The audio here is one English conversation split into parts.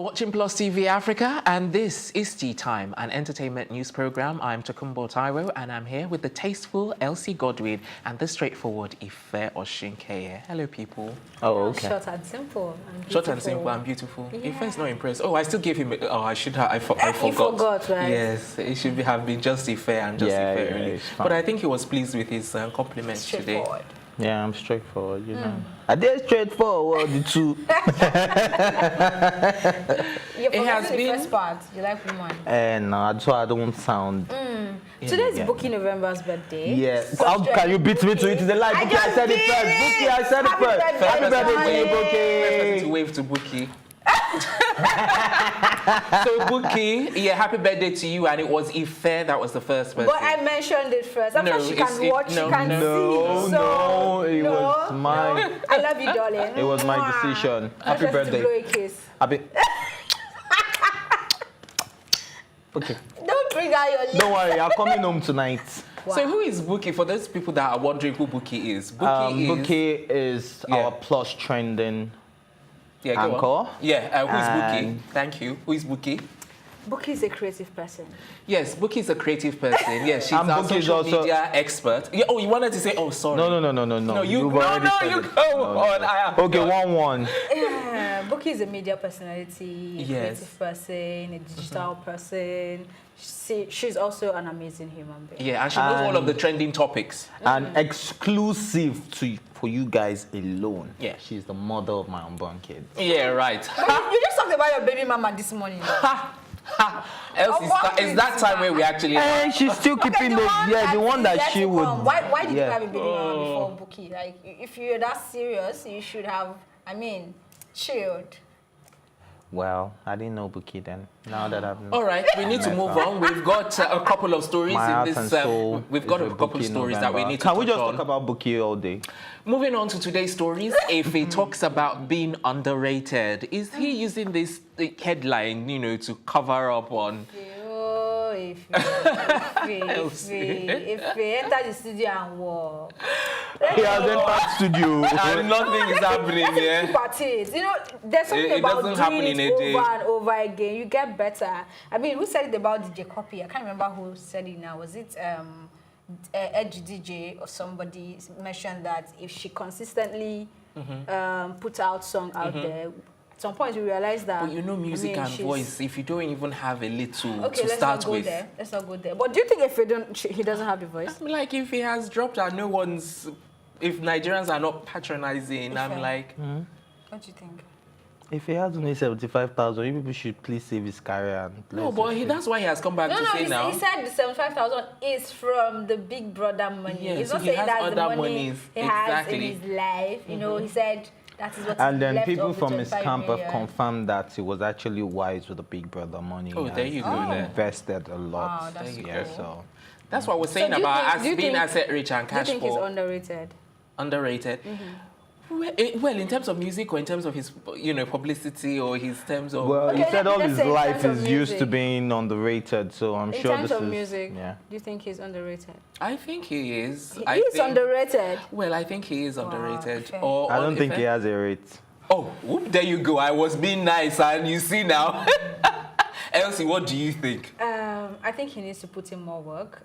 You're watching Plus TV Africa, and this is Tea Time, an entertainment news program. I'm Tokumbo Taiwo, and I'm here with the tasteful Elsie Godwin and the straightforward Ife Oshinkeye. Hello, people. Oh, okay. Short and simple. And Short and simple and beautiful. Yeah. Ife is not impressed. Oh, I still gave him. Oh, I should have. I forgot. You forgot, right? Yes, it should have been just Ife and just Ife. Really. But I think he was pleased with his compliments today. Yeah, I'm straightforward, you know. I did straightforward, the two. It has been the first part. You like woman? No, so I don't sound. Today's Bukky November's birthday. Yeah. How can you beat me to it? It's a lie. Bukky, I said it first. Bukky, I said it first. Happy birthday to you, Bukky. To wave to Bukky. So Bukky, yeah, happy birthday to you, and it was Ife that was the first person. But I mentioned it first. After she can watch, she can see. No, it was mine. I love you, darling. It was my decision. Happy birthday. To blow a kiss. Happy. Okay. Don't bring out your lips. Don't worry, I'm coming home tonight. Wow. So who is Bukky? For those people that are wondering who Bukky is, Bukky is our Plus trending anchor. Yeah, who is Bukky? Thank you. Who is Bukky? Bukky is a creative person. Yes, Bukky is a creative person. Yes, she's a social media expert. Yeah, oh, you wanted to say, oh, sorry. No, you go on. Okay, 1-1. Yeah, Bukky is a media personality, a creative person, a digital person. She's also an amazing human being. Yeah, and she knows all of the trending topics. And exclusive for you guys alone. Yeah. She's the mother of my unborn kid. Yeah, right. You just talked about your baby mama this morning. Else is that time where we actually... And she's still keeping the one that she would... Why did you have a baby mama before Bukky? Like, if you're that serious, you should have, chilled. Well, I didn't know Bukky then. Now that I've known. All right, we need to move on. We've got a couple of stories in this. We've got a couple of stories that we need to Can we just talk about Bukky all day? Moving on to today's stories, Efe talks about being underrated. Is he using this headline, to cover up on? If enter the studio and walk. He has entered studio and nothing is happening here. There's something about doing it over and over again. You get better. Who said it about DJ Copy? I can't remember who said it now. Was it Edge DJ or somebody mentioned that if she consistently puts out song out there, at some point you realize that. But music and voice, if you don't even have a little to start with. Let's not go there. But do you think he doesn't have the voice? Like if he has dropped and if Nigerians are not patronizing, What do you think? If he has only 75,000, you people should please save his career. No, but that's why he has come back to say now. He said the 75,000 is from the Big Brother money. Yeah, He's so not he saying that's the money he has in his life. He said that is what. And then people from his camp have confirmed that he was actually wise with the Big Brother money. Oh, there you go. Invested a lot. Oh, that's cool. So that's what we're saying about being asset rich and cash poor. Do you think he's underrated? Underrated. Well, in terms of music or in terms of his, publicity or his terms of... Well, he said all his life is used to being underrated, so I'm sure this is... In terms of music, do you think he's underrated? I think he is. He's underrated? Well, I think he is underrated. Okay. I don't think he has a rate. Oh, there you go. I was being nice, and you see now. Elsie, what do you think? I think he needs to put in more work.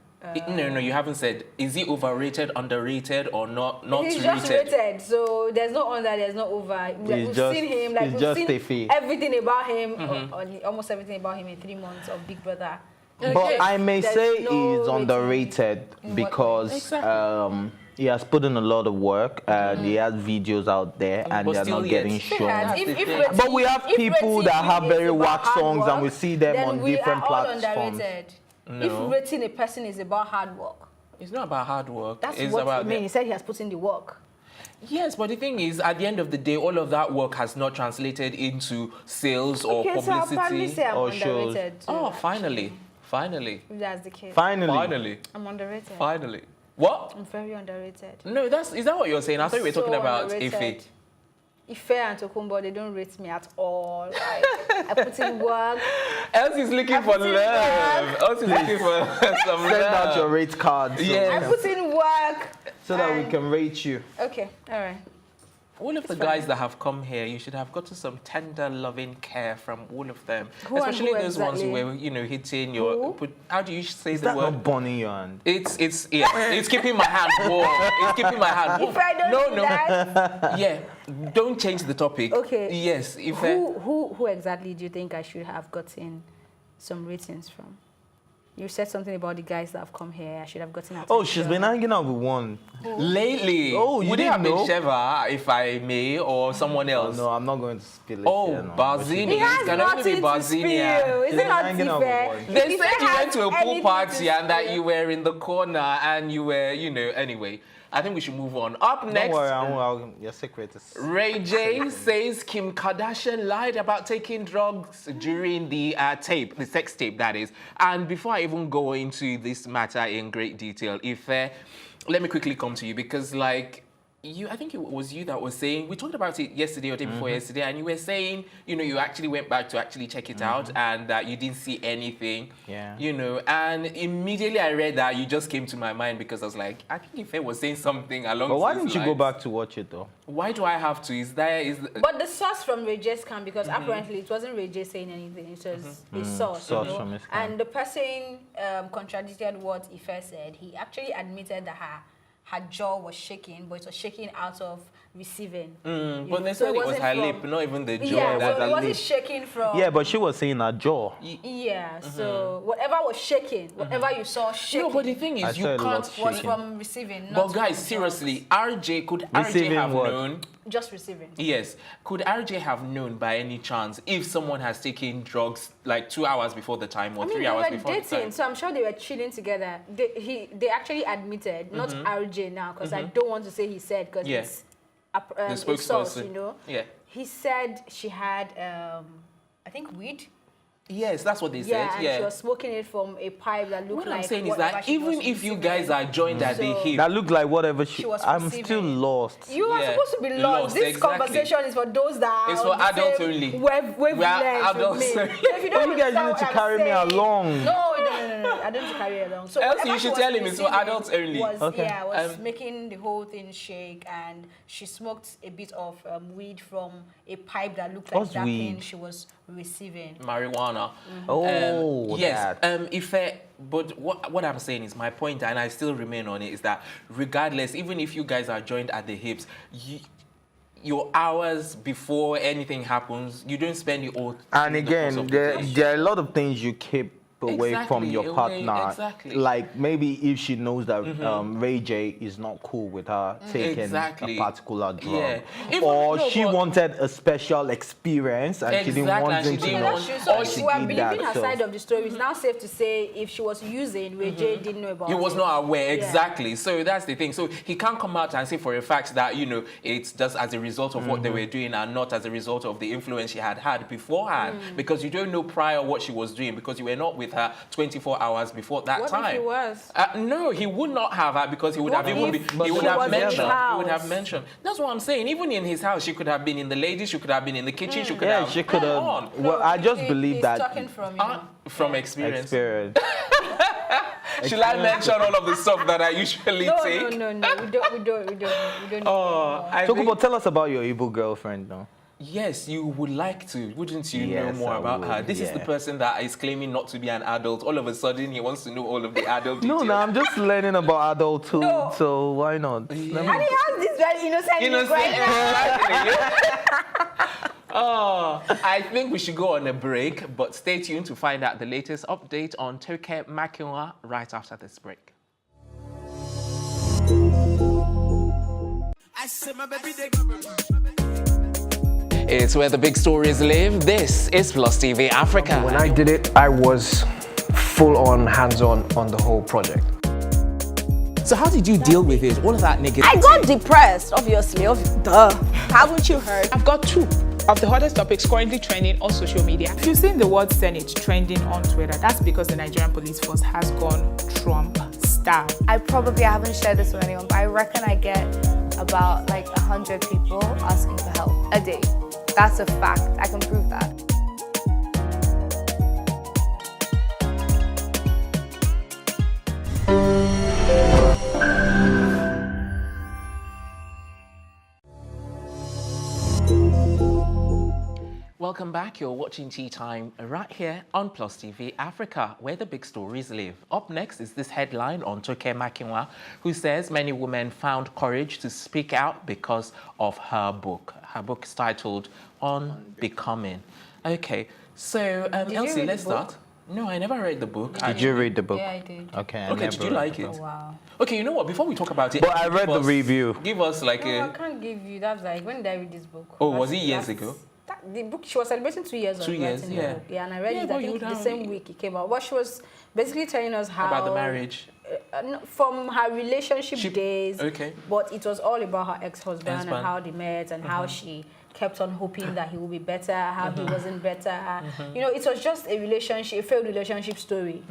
No, you haven't said. Is he overrated, underrated, or not He's just rated, so there's no under, there's no over. We've seen him, we've seen everything about him, almost everything about him in 3 months of Big Brother. But I may say he's underrated because he has put in a lot of work and he has videos out there and they are not getting shown. But we have people that have very whack songs and we see them on different platforms. No. If rating a person is about hard work. It's not about hard work. That's what I mean. He said he has put in the work. Yes, but the thing is, at the end of the day, all of that work has not translated into sales or publicity. So I'll probably say I'm underrated too. Oh, finally. If that's the case. Finally. I'm underrated. Finally. What? I'm very underrated. No, is that what you're saying? I thought we were talking about Ife. Ife and Tokumbo, they don't rate me at all. I put in work. Elsie's looking for love. Elsie's looking for some love. Send out your rate cards. I put in work. So that we can rate you. Okay, all right. all of the guys that have come here, you should have gotten some tender, loving care from all of them. Especially those ones who were, you know, hitting your... how do you say the word? Not burning your hand. It's keeping my hand warm. It's keeping my hand warm. If I don't do that... Yeah, don't change the topic. Okay. Yes. If who exactly do you think I should have gotten some ratings from? You said something about the guys that have come here. I should have gotten attention. Oh, she's been hanging out with one. Lately. Oh, you would it didn't have been know? Sheva, if I may, or someone else? Oh, no, I'm not going to spill it. Oh, here, no. Barzini. He has Can only be nothing to spill. Barzini. Is it not hanging out with fair? one. They said you went to a pool party and that you were in the corner and you were, you know, anyway. I think we should move on. Up next, Don't worry, your secret is... Ray J says Kim Kardashian lied about taking drugs during the tape, the sex tape, that is. And before I even go into this matter in great detail, let me quickly come to you because, like, I think it was you that was saying, we talked about it yesterday or day before yesterday, and you were saying, you know, you actually went back to actually check it out and that you didn't see anything, you know, and immediately I read that, you just came to my mind because I was like, I think Ife was saying something along But why these didn't you go back to watch it though? Why do I have to? But the source from Ray J's camp, because apparently it wasn't Ray J saying anything, it was a source, you know? From his camp. And the person contradicted what Ife said. He actually admitted that her jaw was shaking, but it was shaking out of receiving. But they said it was her lip, not even the jaw. Yeah, That so it wasn't lip. shaking from... Yeah, but she was saying her jaw. Yeah, so whatever was shaking, whatever you saw shaking... No, but the thing is, you can't... was from receiving, But not guys, from seriously, could Receiving RJ have what? known? just receiving. Yes. Could RJ have known by any chance if someone has taken drugs like 2 hours before the time or 3 hours before the time? They were dating, so I'm sure they were chilling together. They actually admitted, not RJ now, because I don't want to say he said, because it's the a source, spokesperson. you know. Yeah. He said she had, I think, weed. Yes, that's what they said. Yeah, and she was smoking it from a pipe that looked like. What I'm saying is that even if you guys are joined at the hip, that looked like whatever she was I'm receiving. still lost. You are supposed to be lost. This conversation is for those that it's are for adults only. We are adults only. If you don't you guys need to carry me along. No. I don't need to carry you along. So else you should tell him it's for adults only. Was making the whole thing shake, and she smoked a bit of weed from a pipe that looked like that thing she was receiving. Marijuana. Yes. But what I'm saying is, my point, and I still remain on it, is that regardless, even if you guys are joined at the hips, your hours before anything happens, you don't spend it all. And again, there are a lot of things you keep away from your partner. Like maybe if she knows that Ray J is not cool with her taking a particular drug, or she wanted a special experience and she didn't want him to know. So we are believing her side of the story. It's now safe to say if she was using, Ray J didn't know about it. He was not aware, exactly. So that's the thing. So he can't come out and say for a fact that, you know, it's just as a result of what they were doing and not as a result of the influence she had beforehand, because you don't know prior what she was doing, because you were not with her 24 hours before that time. What if he was? No, he would not have because he would have mentioned. That's what I'm saying. Even in his house, she could have been in the ladies, she could have been in the kitchen, she could have. She could have. Well, I just believe that talking from experience. Should I mention all of the stuff that I usually take? No. We don't. Tokubo, tell us about your evil girlfriend now. Yes, you would like to, wouldn't you know more about her? This is the person that is claiming not to be an adult. All of a sudden, he wants to know all of the adult details. No, I'm just learning about adult too, so why not? Yeah. And he has this very innocent right now. I think we should go on a break, but stay tuned to find out the latest update on Toke Makinwa right after this break. I said my baby, it's where the big stories live. This is Plus TV Africa. When I did it, I was full on, hands-on on the whole project. So how did you deal with it? All of that negativity? I got depressed, obviously. Duh. Haven't you heard? I've got 2 of the hottest topics currently trending on social media. If you've seen the word Senate trending on Twitter, that's because the Nigerian police force has gone Trump style. I probably haven't shared this with anyone, but I reckon I get about like 100 people asking for help a day. That's a fact. I can prove that. Welcome back. You're watching Tea Time right here on Plus TV Africa, where the big stories live. Up next is this headline on Toke Makinwa, who says many women found courage to speak out because of her book. Her book is titled On Becoming. Okay, so Elsie, let's start. No, I never read the book. Did you read the book? Yeah, I did. Okay. Okay, did you like it? Oh, wow. Okay, you know what? Before we talk about it, But I read the review. Give us like No, I can't give you. That's like, when did I read this book? Oh, was it years ago? The book, she was celebrating 2 years of 2 years, writing yeah. the book. Yeah, and I read Yeah, it, but I think, you the don't- same week it came out. What she was basically telling us how... About the marriage. No, from her relationship days. Okay. But it was all about her ex-husband and Husband. how they met and how she kept on hoping that he would be better, how he wasn't better. You know, it was just a relationship, a failed relationship story,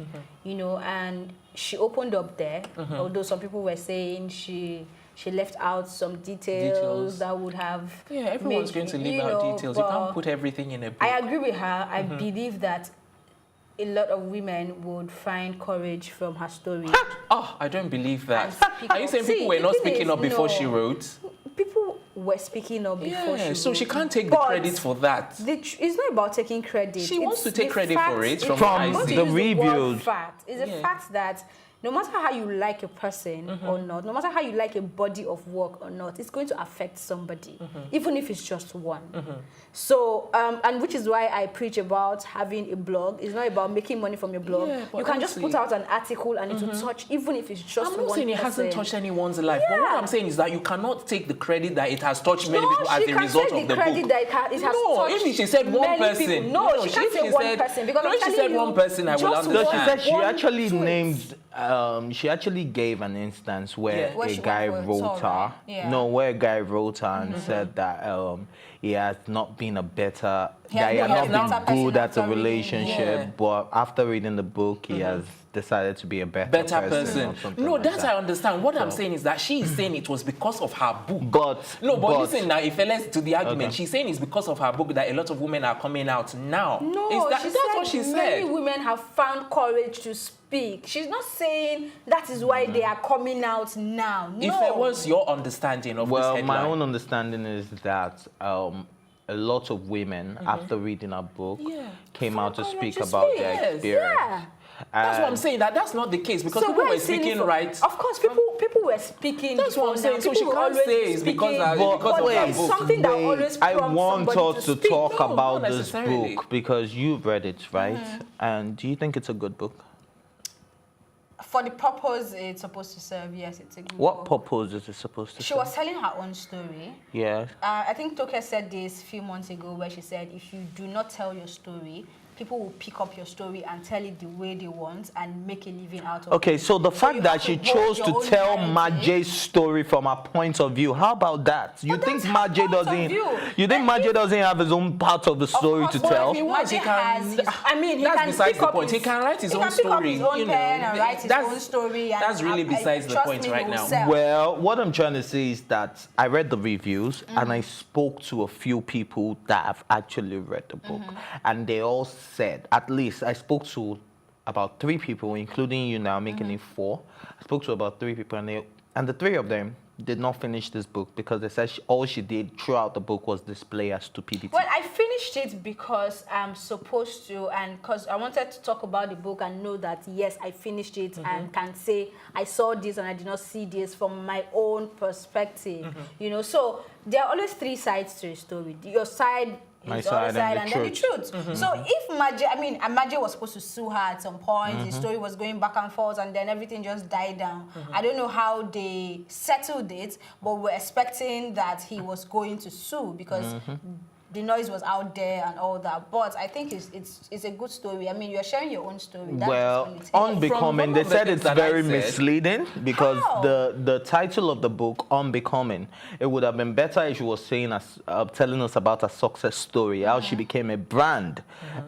you know, and she opened up there, although some people were saying she left out some details that would have... Yeah, everyone's going to leave out details. You can't put everything in a book. I agree with her. I believe that a lot of women would find courage from her story. Oh, I don't believe that. And speak Are you up. saying See, people were the not thing speaking is, up before no. she wrote? People were speaking up before she So wrote. she can't take the But credit for that. it's not about taking credit. She wants to It's take the credit fact- for it it's from From what I not see. to the use word reviews. fact. It's a fact that no matter how you like a person or not, no matter how you like a body of work or not, it's going to affect somebody, even if it's just one. So, and which is why I preach about having a blog. It's not about making money from your blog. Yeah, but you can just honestly- put out an article and it will touch, even if it's just I'm not one saying it hasn't person. touched anyone's life, but what Yeah. I'm saying is that you cannot take the credit that it has touched many No, people as she a can result take of the the credit book. that it has No, touched if she said one many person. people. No, she can't if say one person, because no, I'm if she telling said you, one person, I will just So she understand. said she One actually tweet. named, she actually gave an instance where Where a she guy went for a wrote tour, her. right? Yeah. No, where a guy wrote her and said that he has not been a better, He that he has has been a not better been good person at a after reading, relationship, yeah. but after reading the book, he has decided to be a better person. or something No, like that's that. I understand. What I'm saying is that she is saying it was because of her book. But Listen now, if let's to the argument, Okay. she's saying it's because of her book that a lot of women are coming out now. No, that's what she many said. women have found courage to speak. She's not saying that is why they are coming out now. No. If it was your understanding of this Well, headline. my own understanding is that a lot of women, after reading our book, came out to Found speak courage to about speak. their Yes, experience. Yeah. That's what I'm And- saying. That's not the case because So people where were is it speaking from? right. Of course, people were speaking. That's what I'm before saying. now. So she People were can't always say it's because speaking, of- But because of but her there's book. something that always I prompts want somebody us to speak. talk No, about not this necessarily. book because you've read it, right? And do you think it's a good book? For the purpose it's supposed to serve, yes, it's a good What book. purpose is it supposed to She serve? was telling her own story. Yeah. I think Toke said this a few months ago where she said, if you do not tell your story, people will pick up your story and tell it the way they want and make a living out of it. Okay, so the you fact that have she to hold chose your to own tell narrative. Maje's story from her point of view, how about that? You But think that's her Maje point of doesn't? view. You think But Maje doesn't have his own part of the story Of to course, tell? If he wants, he Maje can. has his- I mean, he that's can besides pick the up point. his- He can write his he own can pick up story. his own you know, pen and write his that's- own story. And That's really besides the trust point me, right he will now. sell. Well, what I'm trying to say is that I read the reviews and I spoke to a few people that have actually read the book. And they all said, at least I spoke to about 3 people, including you now, making it 4. I spoke to about 3 people and the 3 of them did not finish this book because they said all she did throughout the book was display her stupidity. Well, I finished it because I'm supposed to, and because I wanted to talk about the book and know that, yes, I finished it and can say I saw this and I did not see this from my own perspective. You know, so there are always 3 sides to a story. Your side, My is the other side side, and and the then the truth. So if Maje was supposed to sue her at some point, the story was going back and forth, and then everything just died down. I don't know how they settled it, but we're expecting that he was going to sue because the noise was out there and all that. But I think it's a good story. I mean, you're sharing your own story. That's Well, just On Becoming, they one of the said things it's that I very said- misleading because How? the title of the book, On Becoming, it would have been better if she was saying telling us about a success story, how she became a brand,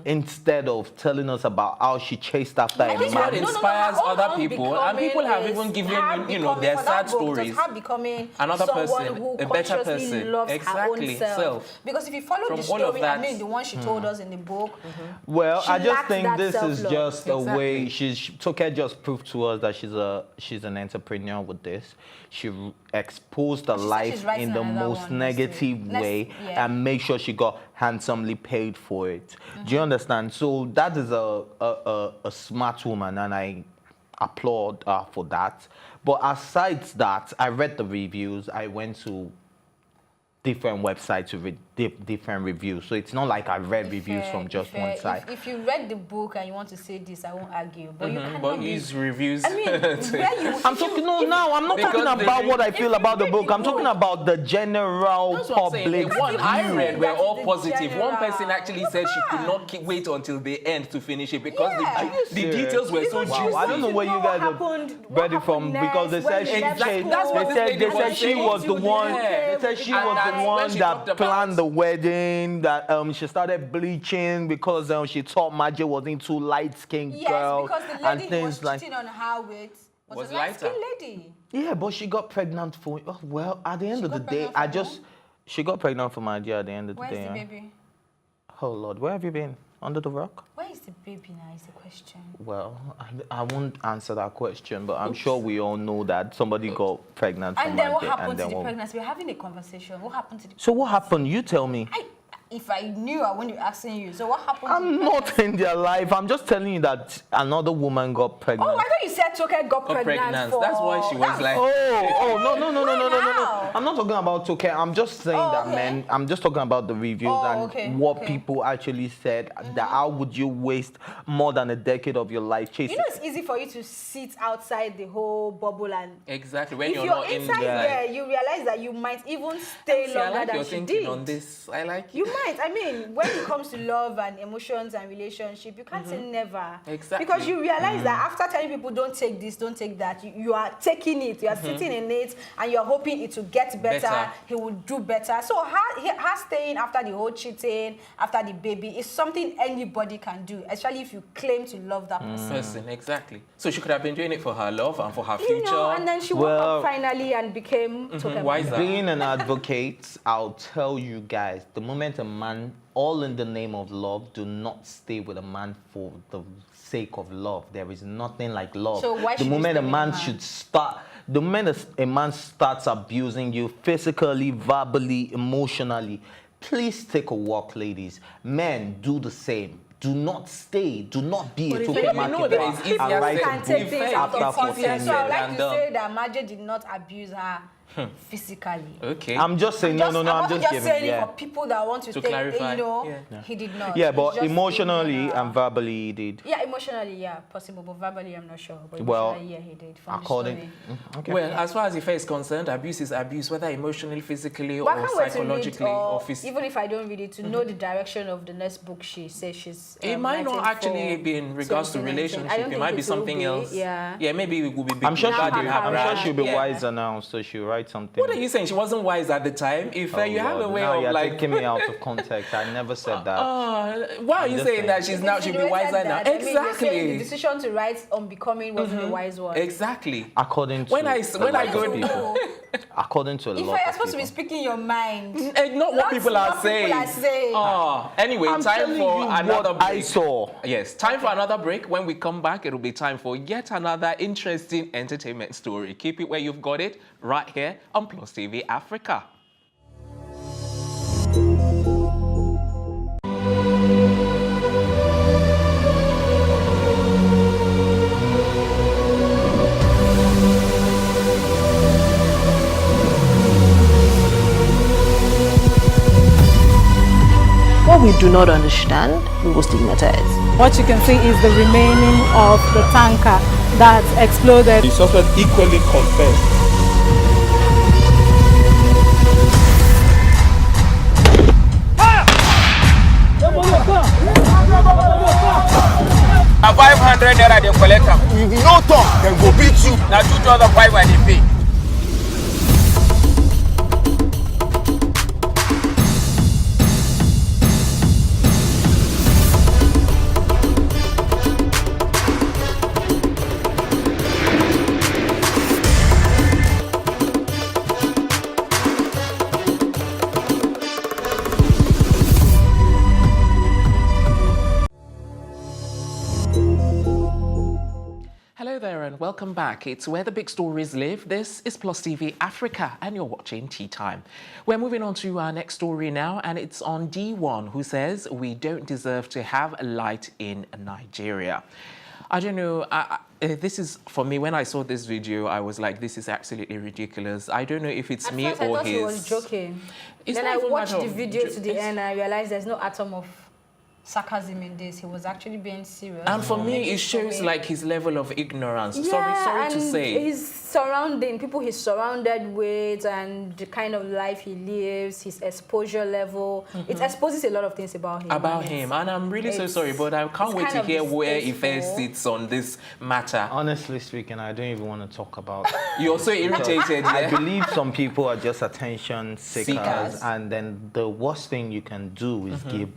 instead of telling us about how she chased after a think man. what inspires her other own people, and people have is even given, her you know, becoming- their for that sad book, it was stories. her becoming Another someone person, who a better consciously person. loves her Exactly, own self. self. Because if you follow followed from the all of story. that. I mean, the one she told us in the book. Well, She I just lacks think that this is self-love. just a Exactly. way Toke just proved to us that she's an entrepreneur with this. She exposed her She said life she's writing in the another most one next negative week. way Yeah. and make sure she got handsomely paid for it. Do you understand? So that is a smart woman, and I applaud her for that. But aside that, I read the reviews. I went to different websites to read different reviews. So it's not like I read reviews from just one side. If you read the book and you want to say this, I won't argue. But you cannot But be- use reviews. I mean, where you... I'm talking I'm not talking about what I feel about the book. I'm talking about the general That's what I'm saying. public The one I view. read were That's all the positive. One general. person actually said she could not wait until the end to finish it because Yeah. the details were so Because juicy. Wow, I don't know where you guys read it from because they said she Exactly. That's what this they lady said was she saying. was the one. Yeah. They said she And was that's the when one she that talked about- planned the wedding. That she started bleaching because she thought Maje was into light-skinned Yes, girls because the and lady who was things like. cheating on her with was a lighter. light-skinned lady. Yeah, but she got pregnant for. Oh, well, at the end of the got day, pregnant from she got pregnant for Maje at the end of the Where's day. the yeah. baby? Oh Lord, where have you been? Under the rock? Where is the baby now is the question. Well, I won't answer that question, but I'm sure we all know that somebody got pregnant from And then what Maje, happened and to then the what- pregnancy? We're having a conversation. What happened to the So what happened? You tell me. If I knew, I wouldn't be asking you. So what happened to I'm the not pregnancy? in their life. I'm just telling you that another woman got pregnant. Oh, I thought you said Toke got pregnant for... That's why she was like, No. I'm not talking about Toke. I'm just saying that, okay. man. I'm just talking about the reviews and what people actually said. That how would you waste more than a decade of your life chasing? You know, it's easy for you to sit outside the whole bubble and... exactly. When If you're you're not in inside there. there, you realize that you might even stay See, I longer like than your she thinking did. on this. I like You it. might. I mean, when it comes to love and emotions and relationship, you can't say never. Exactly. Because you realize that after telling people don't take this, don't take that, you are taking it, you are sitting in it, and you're hoping it will get better, he will do better. So her staying after the whole cheating, after the baby, is something anybody can do, especially if you claim to love that person. Exactly. So she could have been doing it for her love and for her You future. know, and then she woke up finally and became Toke wiser. Makinwa. Being an advocate, I'll tell you guys, the moment a man, all in the name of love, do not stay with a man for the sake of love. There is nothing like love. So why the should you moment stay a with man a man? should start, the moment a man starts abusing you physically, verbally, emotionally, please take a walk, ladies. Men, do the same. Do not stay. Do not be a if Toke you know that it's Makinwa easier and said write than a Can do. take book things out after of 14 context. So I would like and to done. say that Maje did not abuse her physically. Okay. I'm just saying, I'm I'm just just giving, saying it yeah. for people that want to take, clarify, he did not. Yeah, It's but just emotionally in general. and verbally he did. Yeah, emotionally, yeah, possible, but verbally, I'm not sure. But Well, emotionally, yeah, he did. From according... the story. Okay. Well, as far as Ife is concerned, abuse is abuse, whether emotionally, physically, But I or can't wait to read, psychologically, or physically. even if I don't read it, to know the direction of the next book she says she's. It might not writing actually for be in regards to 2019. I relationship. don't It think might be it will something else. Yeah. Maybe it will be. I'm sure Now she'll be. her I'm brand. sure she'll be Yeah. wiser now, so she'll write something. What are you saying? She wasn't wise at the time. If Oh, you have a Lord, way now of you're like. taking me out of context. I never said that. Why are you just saying saying. that she's now she'll be wiser now? I mean, you're saying the Exactly. decision to write Unbecoming wasn't a wise one. Exactly. According to When I a go lot of to- people. According to a If lot you're of supposed to be people. speaking your mind, Not what people are saying. Anyway, I'm time telling for you another what break. I saw. Yes, time for another break. When we come back, it'll be time for yet another interesting entertainment story. Keep it where you've got it, right here on Plus TV Africa. What we do not understand, we will stigmatize. What you can see is the remaining of the tanker that exploded. The suspect equally confessed. A 500 naira they collect am. If you no talk, dem go beat you. Na 2,500 I dey pay. and welcome back. It's where the big stories live. This is Plus TV Africa, and you're watching Tea Time. We're moving on to our next story now, and it's on Deeone, who says we don't deserve to have light in Nigeria. I don't know. This is, for me, when I saw this video, I was like, this is absolutely ridiculous. I don't know if it's me or his. I thought he was joking. Then I watched the video to the end, and I realized there's no atom of sarcasm in this. He was actually being serious. And for me, it shows like his level of ignorance. Yeah, sorry to say. His surrounding, people he's surrounded with, and the kind of life he lives, his exposure level. It exposes a lot of things about him. And I'm really so sorry, but I can't wait to hear where Ife sits on this matter. Honestly speaking, I don't even want to talk about it. You're so irritated. I believe some people are just attention seekers, and then the worst thing you can do is give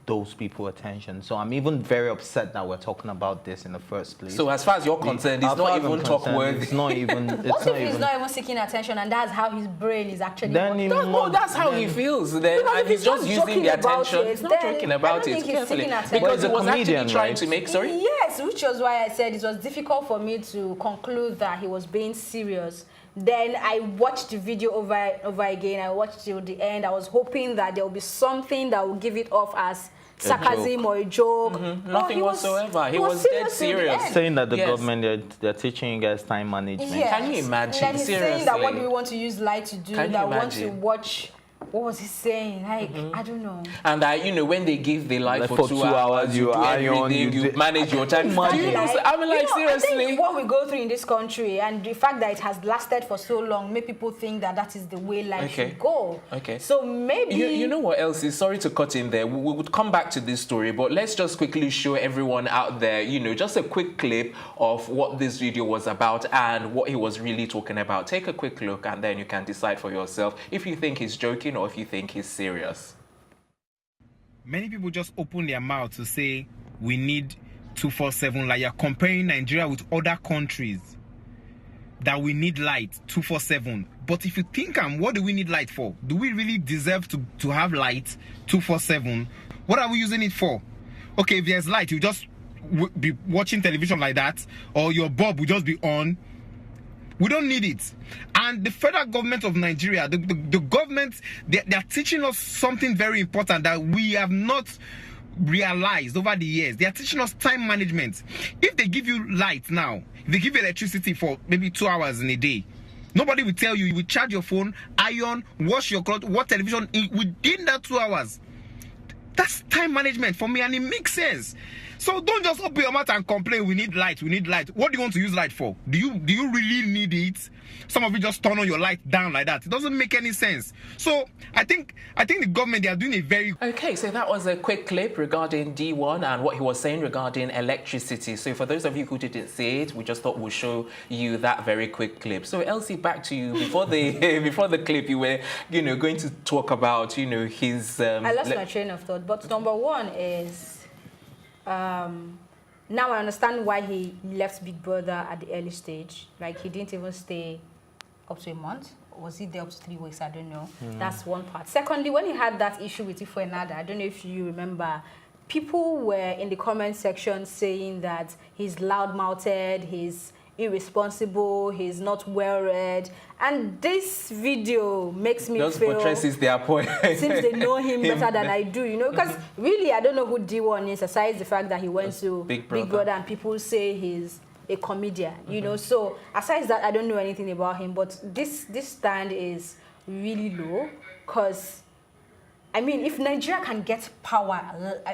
those people attention. So I'm even very upset that we're talking about this in the first place. So as far as you're concerned, it's not even talk-worthy. It's not even... What if he's not even seeking attention, and that's how his brain is actually working? That's how he feels then, and he's just using the attention. He's not joking about it carefully. Because he was actually trying to make... Sorry? Yes, which was why I said it was difficult for me to conclude that he was being serious. Then I watched the video over again. I watched till the end. I was hoping that there will be something that will give it off as sarcasm or a joke. Nothing whatsoever. He was dead serious. Saying that the government, they're teaching you guys time management. Yes. Can you imagine? And he's Seriously. saying that what do we want to use light to do? Can that you want to imagine? watch. What was he saying? Like, I don't know. And you know, when they give the light for 2 hours, you do everything, you manage your time. Do you know, I mean, like, seriously. I think what we go through in this country, and the fact that it has lasted for so long, make people think that that is the way life should go. Okay. So maybe... You know what else is? Sorry to cut in there. We would come back to this story, but let's just quickly show everyone out there, you know, just a quick clip of what this video was about and what he was really talking about. Take a quick look, and then you can decide for yourself if you think he's joking or if you think he's serious. Many people just open their mouth to say we need 247, like you're comparing Nigeria with other countries that we need light 247. But if you think, what do we need light for? Do we really deserve to have light 247? What are we using it for? Okay, if there's light, you just be watching television like that, or your bulb will just be on. We don't need it. And the federal government of Nigeria, the government, they're teaching us something very important that we have not realized over the years. They are teaching us time management. If they give you light now, if they give you electricity for maybe 2 hours in a day, nobody will tell you. You will charge your phone, iron, wash your clothes, watch television within that 2 hours. That's time management for me, and it makes sense. So don't just open your mouth and complain, we need light, we need light. What do you want to use light for? Do you really need it? Some of you just turn on your light down like that. It doesn't make any sense. So I think the government, they are doing a very... Okay, so that was a quick clip regarding Deeone and what he was saying regarding electricity. So for those of you who didn't see it, we just thought we'd show you that very quick clip. So Elsie, back to you. Before the before the clip, you were, you know, going to talk about, you know, his... I lost my train of thought, but number one is... now I understand why he left Big Brother at the early stage. Like, he didn't even stay up to a month. Was he there up to 3 weeks? I don't know. That's one part. Secondly, when he had that issue with Ifuenada, I don't know if you remember, people were in the comment section saying that he's loud-mouthed, he's irresponsible, he's not well-read. And this video makes me just feel... portrays their point. Seems they know him better than I do, you know? Because really, I don't know who Deeone is, aside the fact that he went to Big Brother and people say he's a comedian, you know? So aside that, I don't know anything about him. But this stand is really low, because... I mean, if Nigeria can get power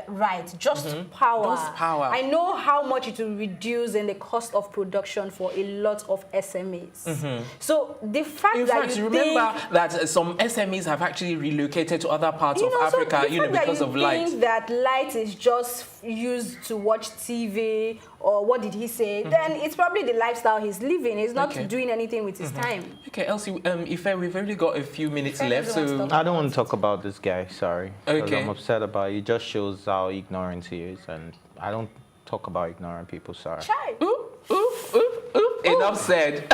right, just power, I know how much it will reduce in the cost of production for a lot of SMEs. So the fact you remember that some SMEs have actually relocated to other parts of Africa, you know, because of light. Think that light is just used to watch TV, or what did he say? Then it's probably the lifestyle he's living. He's not doing anything with his time. Okay, Elsie, Ife, we've only got a few minutes left, so I don't want to talk about this guy. Sorry. Okay. I'm upset about it. It just shows how ignorant he is, and I don't talk about ignorant people. Sorry. Chai. Enough said.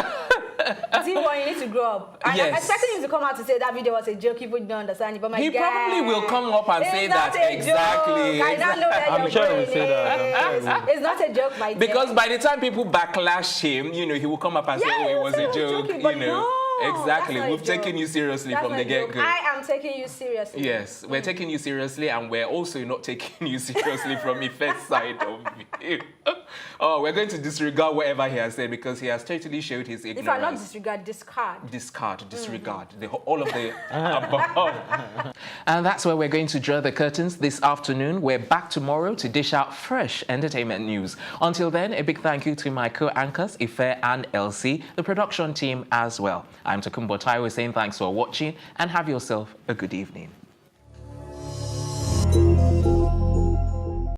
Deeone, you need to grow up. And I'm expecting you to come out to say that video was a joke. People don't understand it, but my He guy, probably will come up and say that exactly. I now know that I'm sure he will say that. It's not a joke, my dear. Because by the time people backlash him, you know, he will come up and say, "Oh, it was a joke." Joking, but you know. no, Exactly. We've taken you seriously from the get-go. I am taking you seriously. Yes, we're taking you seriously, and we're also not taking you seriously from Ife's side of you. Oh, we're going to disregard whatever he has said because he has totally showed his ignorance. If I not disregard, discard. Disregard. All of the above. And that's where we're going to draw the curtains this afternoon. We're back tomorrow to dish out fresh entertainment news. Until then, a big thank you to my co-anchors, Ife and Elsie, the production team as well. I'm Tokumbo Taiwo saying thanks for watching and have yourself a good evening.